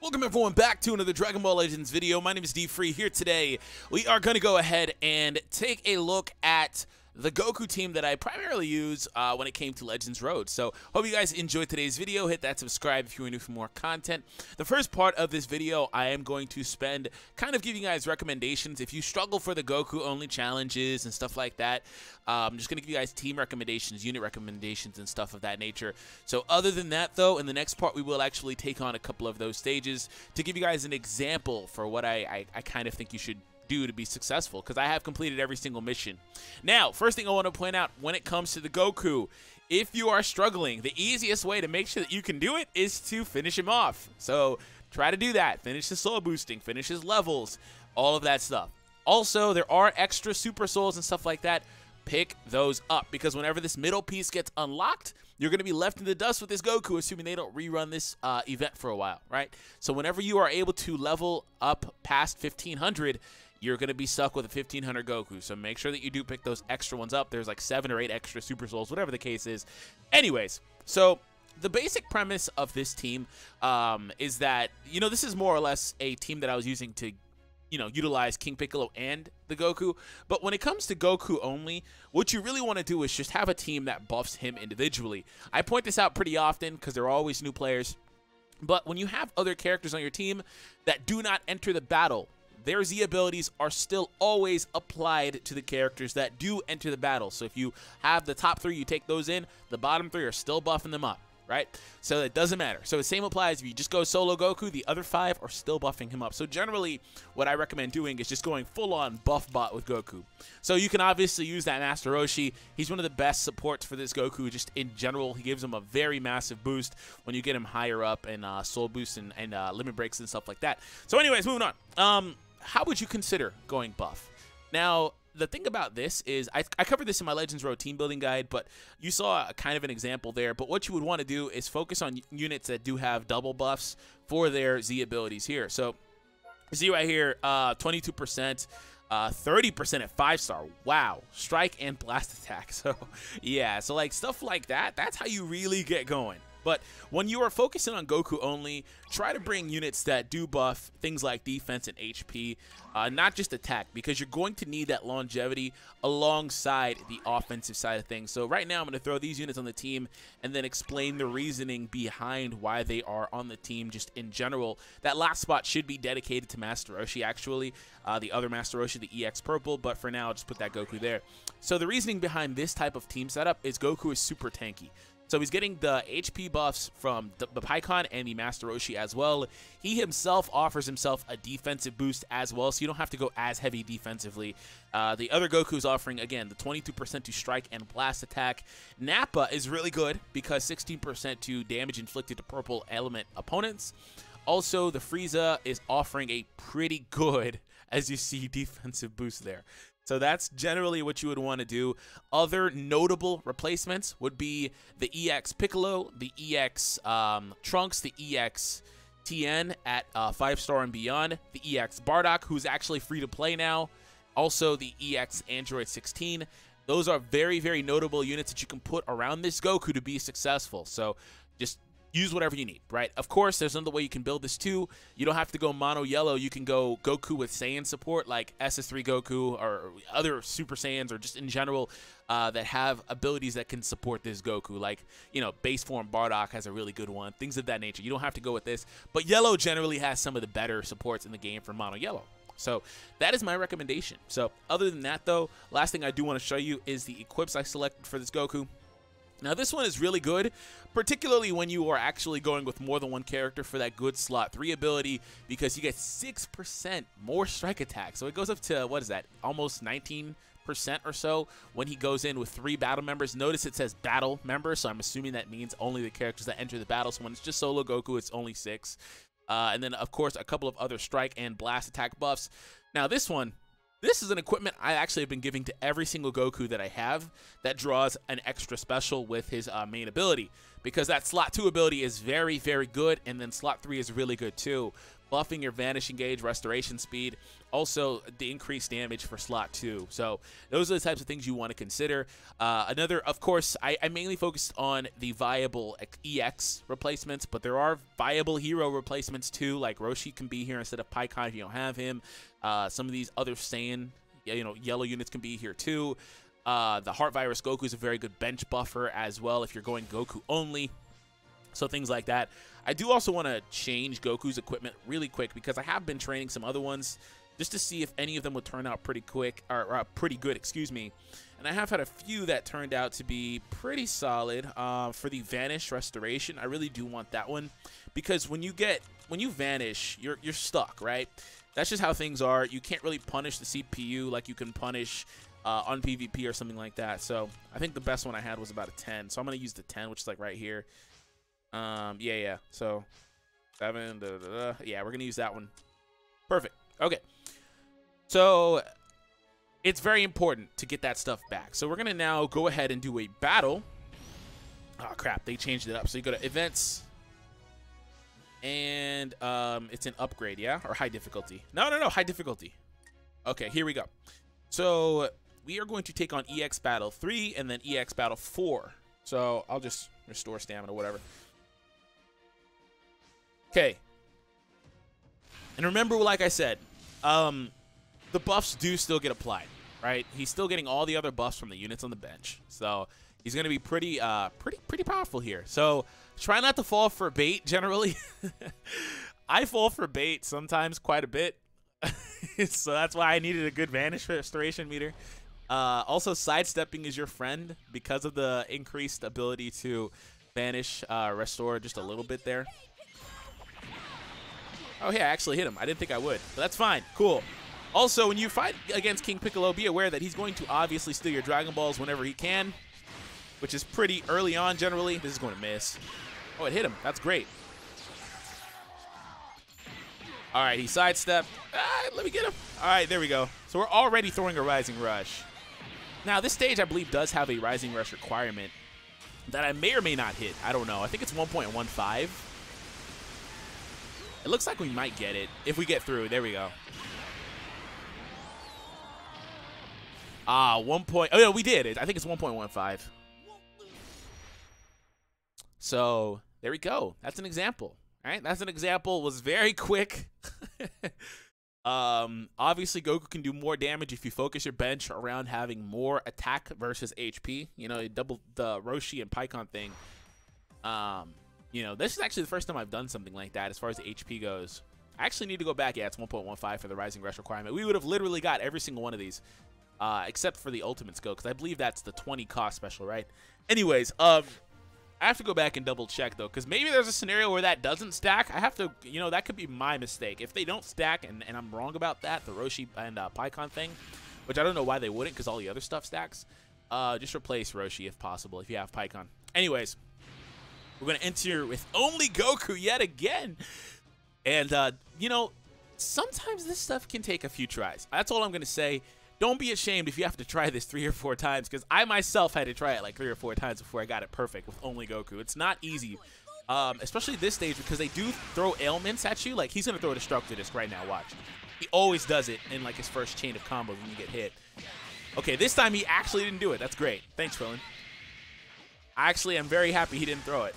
Welcome everyone back to another Dragon Ball Legends video. My name is D-Free. Here today, we are going to go ahead and take a look at the Goku team that I primarily use when it came to Legends Road. So, hope you guys enjoyed today's video. Hit that subscribe if you are new for more content. The first part of this video, I am going to spend kind of giving you guys recommendations. If you struggle for the Goku-only challenges and stuff like that, I'm just going to give you guys team recommendations, unit recommendations, and stuff of that nature. So, other than that, though, in the next part, we will actually take on a couple of those stages to give you guys an example for what I kind of think you should do to be successful, because I have completed every single mission. Now, first thing I want to point out when it comes to the Goku, if you are struggling, the easiest way to make sure that you can do it is to finish him off. So try to do that. Finish his soul boosting, finish his levels, all of that stuff. Also, there are extra super souls and stuff like that. Pick those up, because whenever this middle piece gets unlocked, you're going to be left in the dust with this Goku, assuming they don't rerun this event for a while, right? So whenever you are able to level up past 1500, you're going to be stuck with a 1500 Goku. So make sure that you do pick those extra ones up. There's like 7 or 8 extra Super Souls, whatever the case is. Anyways, so the basic premise of this team is that, this is more or less a team that I was using to, utilize King Piccolo and the Goku. But when it comes to Goku only, what you really want to do is just have a team that buffs him individually. I point this out pretty often because there are always new players. But when you have other characters on your team that do not enter the battle, their Z abilities are still always applied to the characters that do enter the battle. So if you have the top 3, you take those in, the bottom 3 are still buffing them up, right? So it doesn't matter. So the same applies if you just go solo Goku, the other 5 are still buffing him up. So generally, what I recommend doing is just going full-on buff bot with Goku. So you can obviously use that Master Roshi. He's one of the best supports for this Goku. Just in general, he gives him a very massive boost when you get him higher up and soul boosts and limit breaks and stuff like that. So anyways, moving on. How would you consider going buff? Now, the thing about this is, I covered this in my Legends Road team building guide, but you saw kind of an example there. But what you would want to do is focus on units that do have double buffs for their Z abilities here. So, see right here, 22%. 30% at 5-star. Wow. Strike and blast attack. So, yeah. So, like, stuff like that, that's how you really get going. But when you are focusing on Goku only, try to bring units that do buff things like defense and HP, not just attack, because you're going to need that longevity alongside the offensive side of things. So right now, I'm going to throw these units on the team and then explain the reasoning behind why they are on the team just in general. That last spot should be dedicated to Master Roshi, actually. The other Master Roshi, the EX Purple, but for now, I'll just put that Goku there. So the reasoning behind this type of team setup is Goku is super tanky. So he's getting the HP buffs from the Pikkon and the Master Roshi as well. He himself offers himself a defensive boost as well, so you don't have to go as heavy defensively. The other Goku is offering, again, the 22% to strike and blast attack. Nappa is really good because 16% to damage inflicted to purple element opponents. Also, the Frieza is offering a pretty good, as you see, defensive boost there. So that's generally what you would want to do. Other notable replacements would be the EX Piccolo, the EX Trunks, the EX Tien at 5-star and beyond, the EX Bardock, who's actually free to play now, also the EX Android 16. Those are very, very notable units that you can put around this Goku to be successful. So just use whatever you need, right? Of course, there's another way you can build this too. You don't have to go mono yellow. You can go Goku with Saiyan support, like SS3 Goku or other Super Saiyans, or just in general that have abilities that can support this Goku. Like, base form Bardock has a really good one, things of that nature. You don't have to go with this, but yellow generally has some of the better supports in the game for mono yellow. So that is my recommendation. So other than that, though, last thing I do want to show you is the equips I selected for this Goku. Now, this one is really good, particularly when you are actually going with more than one character for that good slot 3 ability, because you get 6% more strike attack. So it goes up to, what is that, almost 19% or so when he goes in with 3 battle members. Notice it says battle member, so I'm assuming that means only the characters that enter the battle. So when it's just solo Goku, it's only 6. And then, of course, a couple of other strike and blast attack buffs. Now, this is an equipment I actually have been giving to every single Goku that I have that draws an extra special with his main ability. because that slot 2 ability is very, very good, and then slot 3 is really good too. Buffing your Vanishing Gauge, Restoration Speed, also the increased damage for slot 2. So those are the types of things you want to consider. Another, of course, I mainly focused on the viable EX replacements, but there are viable hero replacements too, like Roshi can be here instead of Pikkon if you don't have him. Some of these other Saiyan, yellow units can be here too. The Heart Virus Goku is a very good bench buffer as well if you're going Goku only. So things like that. I do also want to change Goku's equipment really quick because I have been training some other ones just to see if any of them would turn out pretty quick or pretty good, excuse me. And I have had a few that turned out to be pretty solid. For the Vanish Restoration, I really do want that one because when you vanish, you're stuck, right? That's just how things are. You can't really punish the CPU like you can punish on PvP or something like that. So I think the best one I had was about a 10. So I'm gonna use the 10, which is like right here. Yeah. So 7. Yeah, we're gonna use that one. Perfect. Okay. So it's very important to get that stuff back. So we're gonna now go ahead and do a battle. Oh crap! They changed it up. So you go to events, and it's an upgrade, yeah, or high difficulty. No, high difficulty. Okay, here we go. So we are going to take on EX Battle 3 and then EX Battle 4. So I'll just restore stamina, whatever. Okay. And remember, like I said, the buffs do still get applied, right? He's still getting all the other buffs from the units on the bench. So he's going to be pretty powerful here. So try not to fall for bait, generally. I fall for bait sometimes quite a bit. So that's why I needed a good Vanish Restoration meter. Also, sidestepping is your friend because of the increased ability to Vanish, restore just a little bit there. Oh, yeah, I actually hit him. I didn't think I would, but that's fine. Cool. Also, when you fight against King Piccolo, be aware that he's going to obviously steal your Dragon Balls whenever he can, which is pretty early on generally. This is going to miss. Oh, it hit him. That's great. All right, he sidestepped. Let me get him. All right, there we go. So we're already throwing a Rising Rush. Now, this stage, I believe, does have a Rising Rush requirement that I may or may not hit. I don't know. I think it's 1.15. It looks like we might get it if we get through. There we go. Oh, yeah, we did it. I think it's 1.15. So there we go. That's an example. All right, that's an example. It was very quick. Obviously, Goku can do more damage if you focus your bench around having more attack versus HP. You know, double the Roshi and Pikkon thing. You know, this is actually the first time I've done something like that as far as the HP goes. I actually need to go back. Yeah, it's 1.15 for the Rising Rush requirement. We would have literally got every single one of these, except for the Ultimate Skill, because I believe that's the 20 cost special, right? Anyways, I have to go back and double check, though, because maybe there's a scenario where that doesn't stack. I have to, you know, that could be my mistake. If they don't stack, and I'm wrong about that, the Roshi and Pikkon thing, which I don't know why they wouldn't, because all the other stuff stacks, just replace Roshi if possible, if you have Pikkon. Anyways, we're going to enter with only Goku yet again. And, you know, sometimes this stuff can take a few tries. That's all I'm going to say. Don't be ashamed if you have to try this 3 or 4 times, because I myself had to try it like 3 or 4 times before I got it perfect with only Goku. It's not easy, especially this stage, because they do throw ailments at you. Like, he's going to throw a Destructo Disc right now, watch. He always does it in, like, his first chain of combos when you get hit. Okay, this time he actually didn't do it. That's great. Thanks, Krillin. Actually, I'm very happy he didn't throw it.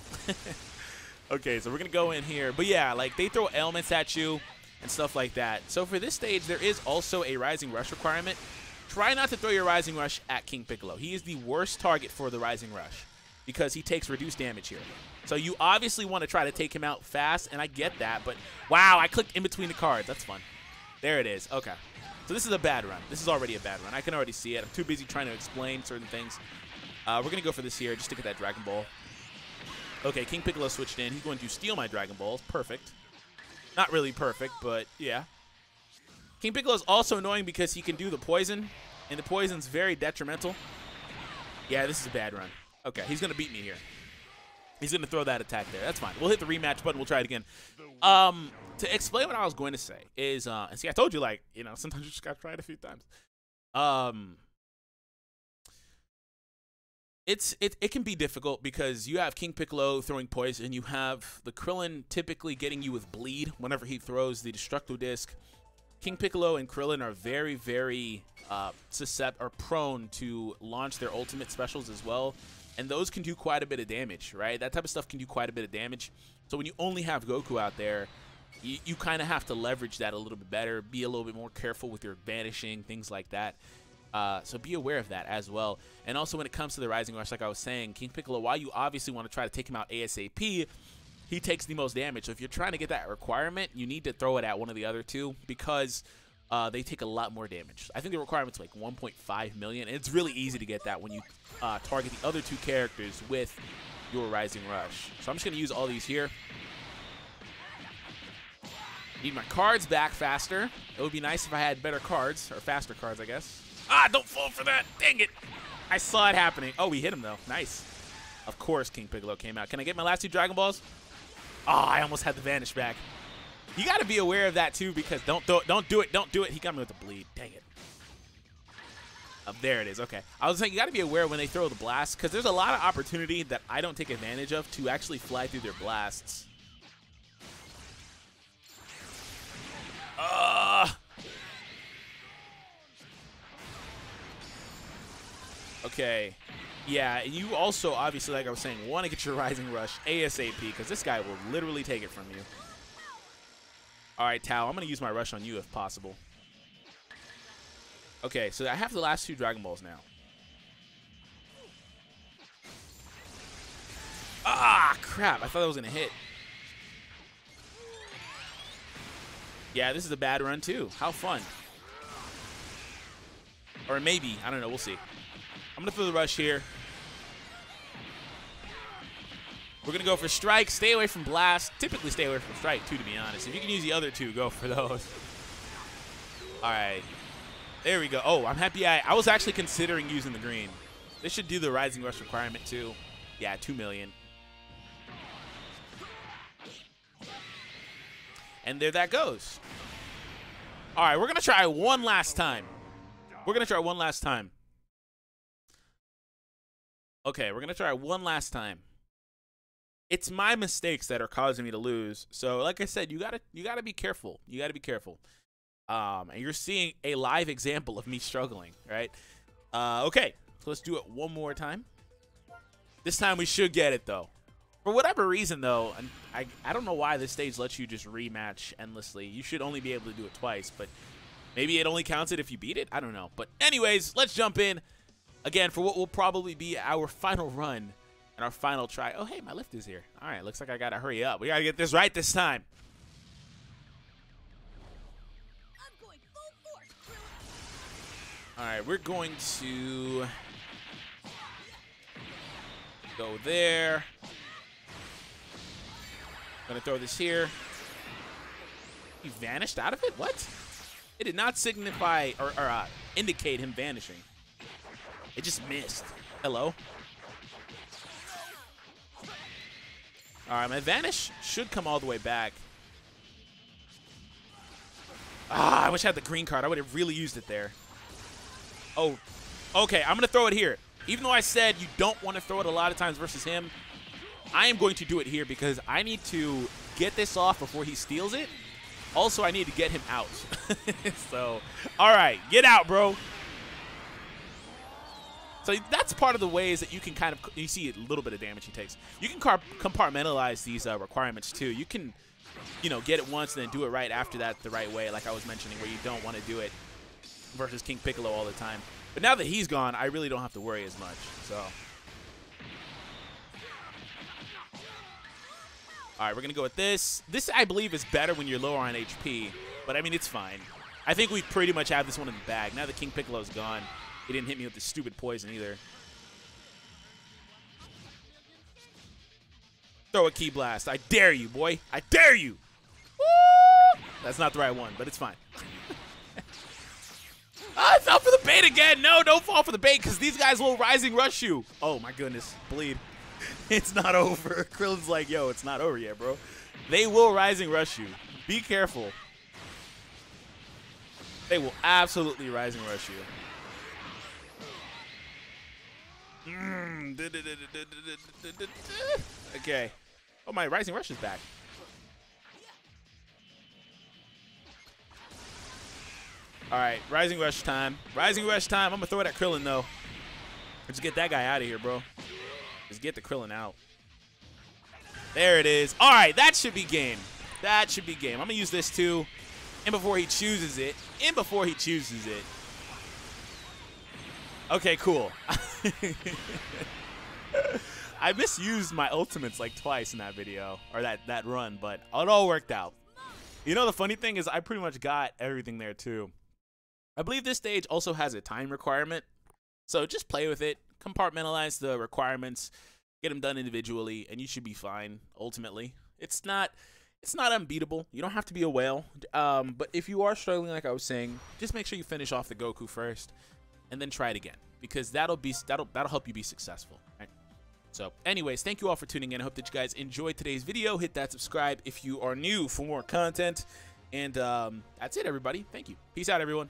Okay, so we're going to go in here. But, yeah, like, they throw ailments at you and stuff like that. So for this stage, there is also a Rising Rush requirement. Try not to throw your Rising Rush at King Piccolo. He is the worst target for the Rising Rush because he takes reduced damage here. So you obviously want to try to take him out fast, and I get that. But, wow, I clicked in between the cards. That's fun. There it is. Okay. So this is a bad run. This is already a bad run. I can already see it. I'm too busy trying to explain certain things. We're going to go for this here just to get that Dragon Ball. Okay, King Piccolo switched in. He's going to steal my Dragon Balls. Perfect. Not really perfect, but yeah. King Piccolo is also annoying because he can do the poison, and the poison's very detrimental. Yeah, this is a bad run. Okay, he's going to beat me here. He's going to throw that attack there. That's fine. We'll hit the rematch button. We'll try it again. To explain what I was going to say is, and see, I told you, like, you know, sometimes you just got to try it a few times. It can be difficult because you have King Piccolo throwing poison. You have the Krillin typically getting you with bleed whenever he throws the Destructo Disc. King Piccolo and Krillin are very, very prone to launch their ultimate specials as well. And those can do quite a bit of damage, right? That type of stuff can do quite a bit of damage. So when you only have Goku out there, you kind of have to leverage that a little bit better, be a little bit more careful with your vanishing, things like that. So be aware of that as well. And also when it comes to the Rising Rush, like I was saying, King Piccolo, while you obviously want to try to take him out ASAP, he takes the most damage. So if you're trying to get that requirement, you need to throw it at one of the other two because they take a lot more damage. I think the requirement's like 1.5 million. And it's really easy to get that when you target the other two characters with your Rising Rush. So I'm just going to use all these here. Need my cards back faster. It would be nice if I had better cards, or faster cards, I guess. Ah, don't fall for that. Dang it. I saw it happening. Oh, we hit him, though. Nice. Of course, King Piccolo came out. Can I get my last two Dragon Balls? Oh, I almost had the Vanish back. You got to be aware of that, too, because don't do it. Don't do it. He got me with the bleed. Dang it. There it is. Okay. I was saying you got to be aware when they throw the blast, because there's a lot of opportunity that I don't take advantage of to actually fly through their blasts. Okay. Yeah, and you also, obviously, like I was saying, want to get your Rising Rush ASAP, because this guy will literally take it from you. All right, Tao, I'm going to use my Rush on you if possible. Okay, so I have the last two Dragon Balls now. Ah, crap. I thought that was going to hit. Yeah, this is a bad run, too. How fun. Or maybe. I don't know. We'll see. I'm going to throw the Rush here. We're going to go for Strike. Stay away from Blast. Typically stay away from Strike, too, to be honest. If you can use the other two, go for those. All right. There we go. Oh, I'm happy I was actually considering using the green. This should do the Rising Rush requirement, too. Yeah, 2 million. And there that goes. All right, we're going to try one last time. We're going to try one last time. Okay, we're going to try one last time. It's my mistakes that are causing me to lose. So, like I said, you gotta be careful. You got to be careful. And you're seeing a live example of me struggling, right? Okay, so let's do it one more time. This time we should get it, though. For whatever reason, though, and I don't know why this stage lets you just rematch endlessly. You should only be able to do it twice, but maybe it only counts it if you beat it? I don't know. But anyways, let's jump in, again, for what will probably be our final run and our final try. Oh, hey, my lift is here. All right, looks like I got to hurry up. We got to get this right this time. I'm going full force. All right, we're going to go there. Gonna throw this here. He vanished out of it? What? It did not signify or indicate him vanishing. It just missed. Hello? All right, my vanish should come all the way back. Ah, I wish I had the green card. I would have really used it there. Oh, okay, I'm gonna throw it here. Even though I said you don't want to throw it a lot of times versus him, I am going to do it here because I need to get this off before he steals it. Also, I need to get him out. So, all right, get out, bro. So that's part of the ways that you can kind of, you see a little bit of damage he takes. You can compartmentalize these requirements too. You can, you know, get it once and then do it right after that the right way, like I was mentioning, where you don't want to do it versus King Piccolo all the time. But now that he's gone, I really don't have to worry as much. So. All right, we're going to go with this. This, I believe, is better when you're lower on HP, but, I mean, it's fine. I think we pretty much have this one in the bag. Now that King Piccolo's gone, he didn't hit me with this stupid poison either. Throw a Ki Blast. I dare you, boy. I dare you. Woo! That's not the right one, but it's fine. I fell for the bait again. No, don't fall for the bait because these guys will Rising Rush you. Oh, my goodness. Bleed. It's not over. Krillin's like, yo, it's not over yet, bro. They will Rising Rush you. Be careful. They will absolutely Rising Rush you. Okay. Oh, my Rising Rush is back. All right, Rising Rush time. Rising Rush time. I'm going to throw it at Krillin, though. Let's get that guy out of here, bro. Just get the Krillin out. There it is. All right, that should be game. That should be game. I'm going to use this, too. And before he chooses it. Okay, cool. I misused my ultimates like twice in that video. Or that run, but it all worked out. You know, the funny thing is I pretty much got everything there, too. I believe this stage also has a time requirement. So just play with it. Compartmentalize the requirements. Get them done individually, and you should be fine, ultimately. It's not unbeatable. You don't have to be a whale. But if you are struggling, like I was saying, just make sure you finish off the Goku first, and then try it again, because that'll help you be successful. Right? So, anyways, thank you all for tuning in. I hope that you guys enjoyed today's video. Hit that subscribe if you are new for more content. And that's it, everybody. Thank you. Peace out, everyone.